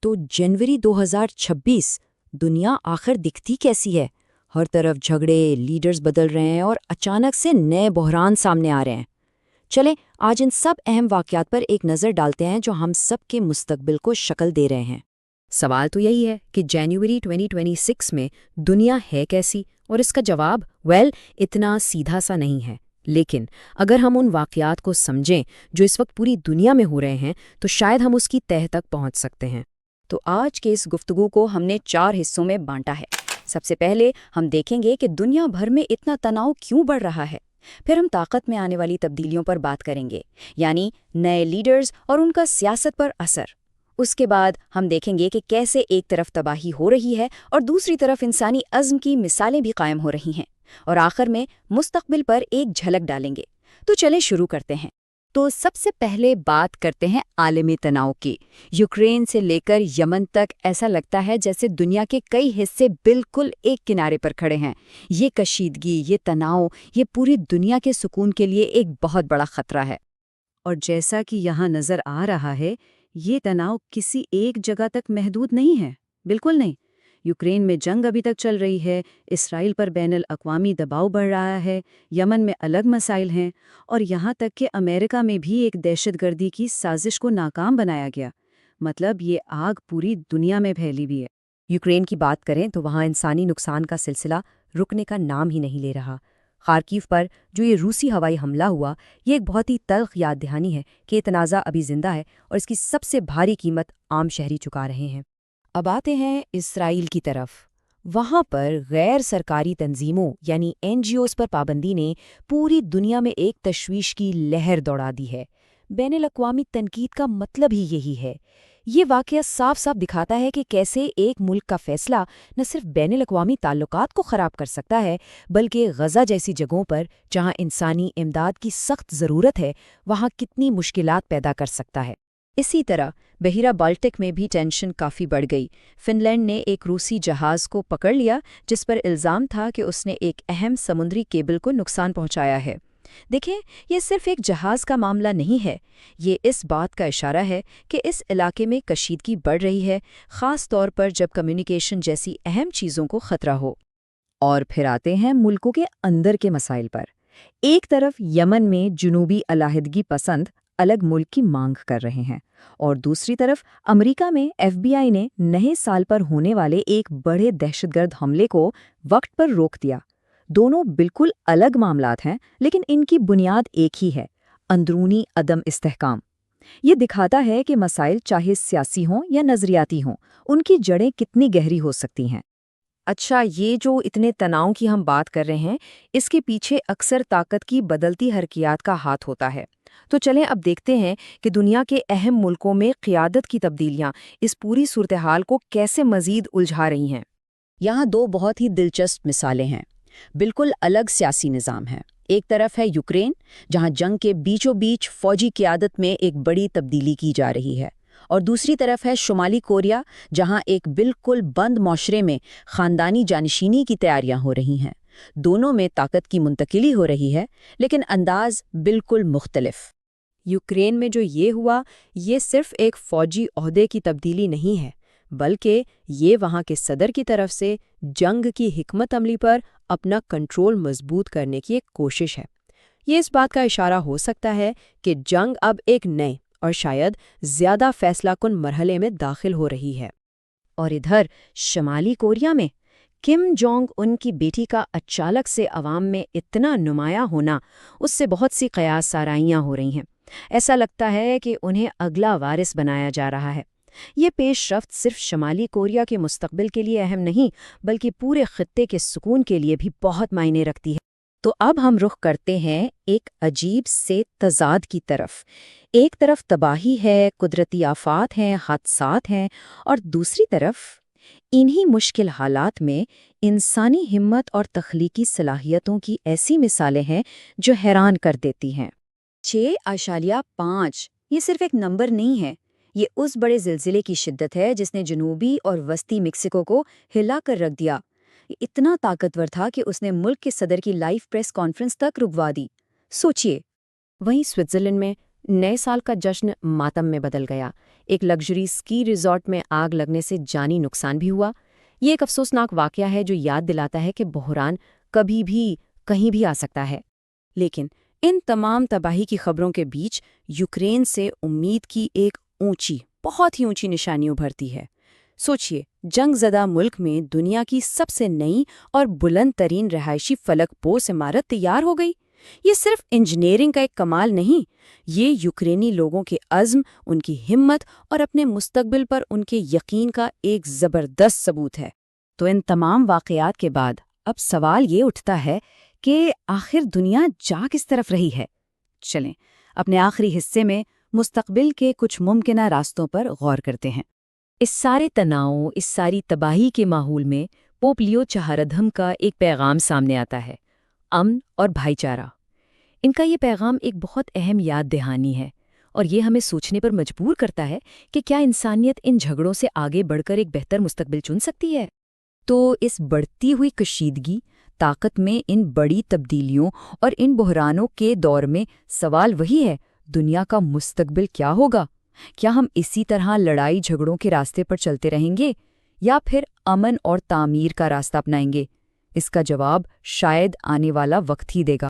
تو जनवरी 2026 दुनिया आखिर दिखती कैसी है? हर तरफ झगड़े, लीडर्स बदल रहे हैं और अचानक से नए बहरान सामने आ रहे हैं। चलें, आज इन सब अहम वाक़यात पर एक नज़र डालते हैं जो हम सब के मुस्तकबिल को शक्ल दे रहे हैं। सवाल तो यही है कि जनवरी 2026 में दुनिया है कैसी, और इसका जवाब इतना सीधा सा नहीं है। लेकिन अगर हम उन वाक़यात को समझें जो इस वक्त पूरी दुनिया में हो रहे हैं, तो शायद हम उसकी तह तक पहुंच सकते हैं। तो आज के इस गुफ्तगू को हमने 4 हिस्सों में बांटा है। सबसे पहले हम देखेंगे कि दुनिया भर में इतना तनाव क्यों बढ़ रहा है। फिर हम ताकत में आने वाली तब्दीलियों पर बात करेंगे, यानी नए लीडर्स और उनका सियासत पर असर। उसके बाद हम देखेंगे कि कैसे एक तरफ तबाही हो रही है और दूसरी तरफ इंसानी अज़्म की मिसालें भी कायम हो रही हैं। और आखिर में मुस्तकबिल पर एक झलक डालेंगे। तो चलें शुरू करते हैं। तो सबसे पहले बात करते हैं आलमी तनाव की। यूक्रेन से लेकर यमन तक ऐसा लगता है जैसे दुनिया के कई हिस्से बिल्कुल एक किनारे पर खड़े हैं। ये कशीदगी, ये तनाव, ये पूरी दुनिया के सुकून के लिए एक बहुत बड़ा खतरा है। और जैसा कि यहाँ नज़र आ रहा है, ये तनाव किसी एक जगह तक महदूद नहीं है। बिल्कुल नहीं। यूक्रेन में जंग अभी तक चल रही है, इसराइल पर बैनुल अक़वामी दबाव बढ़ रहा है, यमन में अलग मसाइल हैं, और यहाँ तक कि अमेरिका में भी एक दहशतगर्दी की साजिश को नाकाम बनाया गया। मतलब ये आग पूरी दुनिया में फैली हुई है। यूक्रेन की बात करें तो वहाँ इंसानी नुकसान का सिलसिला रुकने का नाम ही नहीं ले रहा। खार्किव पर जो ये रूसी हवाई हमला हुआ, ये एक बहुत ही तल्ख याद दहानी है कि तनाज़ा अभी जिंदा है और इसकी सबसे भारी कीमत आम शहरी चुका रहे हैं। अब आते हैं इसराइल की तरफ। वहाँ पर गैर सरकारी तंजीमों यानी NGOs पर पाबंदी ने पूरी दुनिया में एक तशवीश की लहर दौड़ा दी है। बैनुल अक़वामी तनकीद का मतलब ही यही है। ये वाक़या साफ साफ दिखाता है कि कैसे एक मुल्क का फैसला न सिर्फ बैनुल अक़वामी ताल्लुकात को ख़राब कर सकता है, बल्कि गज़ा जैसी जगहों पर जहाँ इंसानी इमदाद की सख्त ज़रूरत है, वहाँ कितनी मुश्किलात पैदा कर सकता है। इसी तरह बहिरा बाल्टिक में भी टेंशन काफ़ी बढ़ गई। फिनलैंड ने एक रूसी जहाज़ को पकड़ लिया जिस पर इल्ज़ाम था कि उसने एक अहम समुद्री केबल को नुकसान पहुंचाया है। देखें, ये सिर्फ एक जहाज़ का मामला नहीं है, ये इस बात का इशारा है कि इस इलाके में कशीदगी बढ़ रही है, ख़ास तौर पर जब कम्युनिकेशन जैसी अहम चीज़ों को ख़तरा हो। और फिर आते हैं मुल्कों के अंदर के मसाइल पर। एक तरफ यमन में जुनूबी अलहदगी पसंद अलग मुल्क की मांग कर रहे हैं, और दूसरी तरफ अमेरिका में FBI ने नए साल पर होने वाले एक बड़े दहशतगर्द हमले को वक्त पर रोक दिया। दोनों बिल्कुल अलग मामलात हैं, लेकिन इनकी बुनियाद एक ही है, अंदरूनी अदम इस्तेहकाम। ये दिखाता है कि मसाइल चाहे सियासी हों या नज़रियाती हों, उनकी जड़ें कितनी गहरी हो सकती हैं। अच्छा, ये जो इतने तनाव की हम बात कर रहे हैं, इसके पीछे अक्सर ताकत की बदलती हरकियात का हाथ होता है। तो चलें अब देखते हैं कि दुनिया के अहम मुल्कों में क़ियादत की तब्दीलियां इस पूरी सूरत-ए-हाल को कैसे मज़ीद उलझा रही हैं। यहाँ 2 बहुत ही दिलचस्प मिसालें हैं। बिल्कुल अलग सियासी निज़ाम है। एक तरफ है यूक्रेन, जहाँ जंग के बीचों बीच फ़ौजी क़ियादत में एक बड़ी तब्दीली की जा रही है, और दूसरी तरफ है शुमाली कोरिया, जहाँ एक बिल्कुल बंद माशरे में ख़ानदानी जानशीनी की तैयारियां हो रही हैं। दोनों में ताकत की मुंतकिली हो रही है, लेकिन अंदाज बिल्कुल मुख्तलिफ। यूक्रेन में जो ये हुआ, ये सिर्फ एक फ़ौजी ओहदे की तब्दीली नहीं है, बल्कि ये वहाँ के सदर की तरफ से जंग की हिकमत अमली पर अपना कंट्रोल मजबूत करने की एक कोशिश है। ये इस बात का इशारा हो सकता है कि जंग अब एक नए और शायद ज़्यादा फैसलाकुन मरहले में दाखिल हो रही है। और इधर शुमाली कोरिया में किम जोंग उन की बेटी का अचानक से अवाम में इतना नुमाया होना, उससे बहुत सी क़यास साराइयाँ हो रही हैं। ऐसा लगता है कि उन्हें अगला वारिस बनाया जा रहा है। ये पेशरफ्त सिर्फ शुमाली कोरिया के मुस्तकबिल के लिए अहम नहीं, बल्कि पूरे खित्ते के सुकून के लिए भी बहुत मायने रखती है। तो अब हम रुख करते हैं एक अजीब से तज़ाद की तरफ। एक तरफ तबाही है, कुदरती आफात हैं, हादसात हैं, और दूसरी तरफ इन्हीं मुश्किल हालात में इंसानी हिम्मत और तख्लीकी सलाहियतों की ऐसी मिसालें हैं जो हैरान कर देती हैं। 6.5 ये सिर्फ एक नंबर नहीं है, ये उस बड़े ज़िलज़िले की शिद्दत है जिसने जनूबी और वस्ती मेक्सिको को हिला कर रख दिया। ये इतना ताकतवर था कि उसने मुल्क के सदर की लाइव प्रेस कॉन्फ्रेंस तक रुकवा दी। सोचिए। वहीं स्विट्ज़रलैंड में نئے سال کا جشن ماتم میں بدل گیا، ایک لگژری اسکی ریزورٹ میں آگ لگنے سے جانی نقصان بھی ہوا۔ یہ ایک افسوسناک واقعہ ہے جو یاد دلاتا ہے کہ بحران کبھی بھی کہیں بھی آ سکتا ہے۔ لیکن ان تمام تباہی کی خبروں کے بیچ یوکرین سے امید کی ایک بہت ہی اونچی نشانی ابھرتی ہے۔ سوچئے، جنگ زدہ ملک میں دنیا کی سب سے نئی اور بلند ترین رہائشی فلک پوش عمارت تیار ہو گئی۔ یہ صرف انجینئرنگ کا ایک کمال نہیں، یہ یوکرینی لوگوں کے عزم، ان کی ہمت اور اپنے مستقبل پر ان کے یقین کا ایک زبردست ثبوت ہے۔ تو ان تمام واقعات کے بعد اب سوال یہ اٹھتا ہے کہ آخر دنیا جا کس طرف رہی ہے؟ چلیں اپنے آخری حصے میں مستقبل کے کچھ ممکنہ راستوں پر غور کرتے ہیں۔ اس سارے تناؤ، اس ساری تباہی کے ماحول میں پوپ لیو چہاردھم کا ایک پیغام سامنے آتا ہے: امن اور بھائی چارہ۔ ان کا یہ پیغام ایک بہت اہم یاد دہانی ہے، اور یہ ہمیں سوچنے پر مجبور کرتا ہے کہ کیا انسانیت ان جھگڑوں سے آگے بڑھ کر ایک بہتر مستقبل چن سکتی ہے؟ تو اس بڑھتی ہوئی کشیدگی طاقت میں ان بڑی تبدیلیوں اور ان بحرانوں کے دور میں سوال وہی ہے: دنیا کا مستقبل کیا ہوگا؟ کیا ہم اسی طرح لڑائی جھگڑوں کے راستے پر چلتے رہیں گے، یا پھر امن اور تعمیر کا راستہ اپنائیں گے؟ اس کا جواب شاید آنے والا وقت ہی دے گا۔